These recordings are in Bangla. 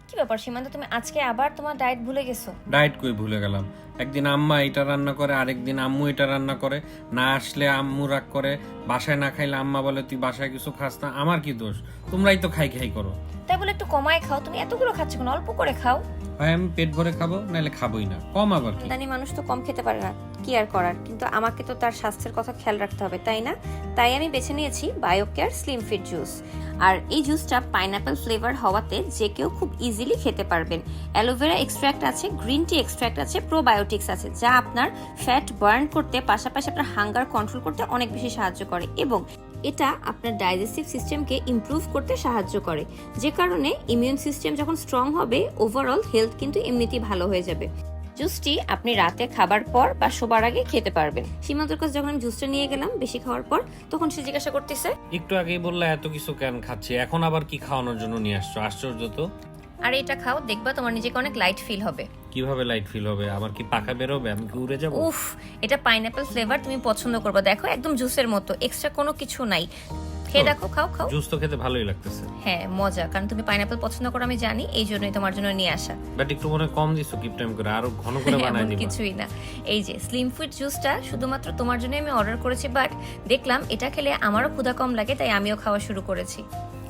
কি ব্যাপার সীমান্ত, তুমি আজকে আবার তোমার ডায়েট ভুলে গেছো? ডায়েট কই ভুলে গেলাম? একদিন আম্মা এটা রান্না করে, আরেকদিন আম্মু এটা রান্না করে, না আসলে আম্মু রাগ করে, বাসায় না খাইলে আম্মা বলে তুই বাসায় কিছু খাস না। আমার কি দোষ? তোমরাই তো খাই খাই করো। তাই বলে একটু কমায় খাও, তুমি এতগুলো খাচ্ছ কেন? অল্প করে খাও। হয় আমি পেট ভরে খাবো, নাহলে খাবোই না। কম আবার কি? জানি মানুষ তো কম খেতে পারে না, কি আর করার, কিন্তু আমাকে তো তার স্বাস্থ্যের কথা খেয়াল রাখতে হবে, তাই না? তাই আমি বেছে নিয়েছি বায়োকেয়ার স্লিম ফিট জুস। আর এই জুসটা পাইনাপেল ফ্লেভার হওয়াতে যে কেউ খুব ইজিলি খেতে পারবেন। অ্যালোভেরা এক্সট্র্যাক্ট আছে, গ্রিন টি এক্সট্র্যাক্ট আছে, প্রোবায়োটিক্স আছে, যা আপনার ফ্যাট বার্ন করতে, পাশাপাশি আপনার হাঙ্গার কন্ট্রোল করতে অনেক বেশি সাহায্য করে, এবং এটা আপনার ডাইজেস্টিভ সিস্টেমকে ইমপ্রুভ করতে সাহায্য করে, যে কারণে ইমিউন সিস্টেম যখন স্ট্রং হবে, ওভারঅল হেলথ কিন্তু এমনিতেই ভালো হয়ে যাবে। জুসটি আপনি রাতে খাবার পর বা শোবার আগে খেতে পারবেন। সীমান্তর কাছে যখন আমি জুসটা নিয়ে গেলাম বেশি খাওয়ার পর, তখন সে জিজ্ঞাসা করতেছে, একটু আগেই বললে এত কিছু কেন খাচ্ছি, এখন আবার কি খাওয়ানোর জন্য নিয়ে আসছো? আশ্চর্য তো। আর এটা খাও, দেখবা তোমার নিজেকে অনেক লাইট ফিল হবে। কিভাবে লাইট ফিল হবে? আমার কি পাখা বেরোবে? আমি কি উড়ে যাবো? উফ, এটা পাইনাপেল ফ্লেভার, তুমি পছন্দ করবে। দেখো একদম জুসের মতো, এক্সট্রা কোনো কিছু নাই। খেয়ে দেখো, খাও খাও। জুস তো খেতে ভালোই লাগতেছে। হ্যাঁ মজা, কারণ তুমি পাইনাপেল পছন্দ করো আমি জানি, এই জন্যই তোমার জন্য নিয়ে আসা। বাট একটু মনে হয় কম দিছো, কিপ টাইম করে আরো ঘন করে বানাই এমন দিবা। কিছুই না, এই যে স্লিম ফিট জুসটা শুধুমাত্র তোমার জন্য আমি অর্ডার করেছি, বাট দেখলাম এটা খেলে আমারও ক্ষুধা কম লাগে, তাই আমিও খাওয়া শুরু করেছি।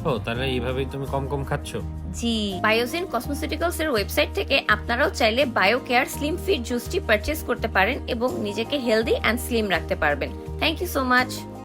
ও, তাহলে এইভাবেই তুমি কম কম খাচ্ছো? জি, বায়োজিন কসমেটিক্যালস এর ওয়েবসাইট থেকে আপনারাও চাইলে বায়োকেয়ার স্লিম ফিট জুসটি পারচেজ করতে পারেন এবং নিজেকে হেলদি অ্যান্ড স্লিম রাখতে পারবেন। Thank you so much.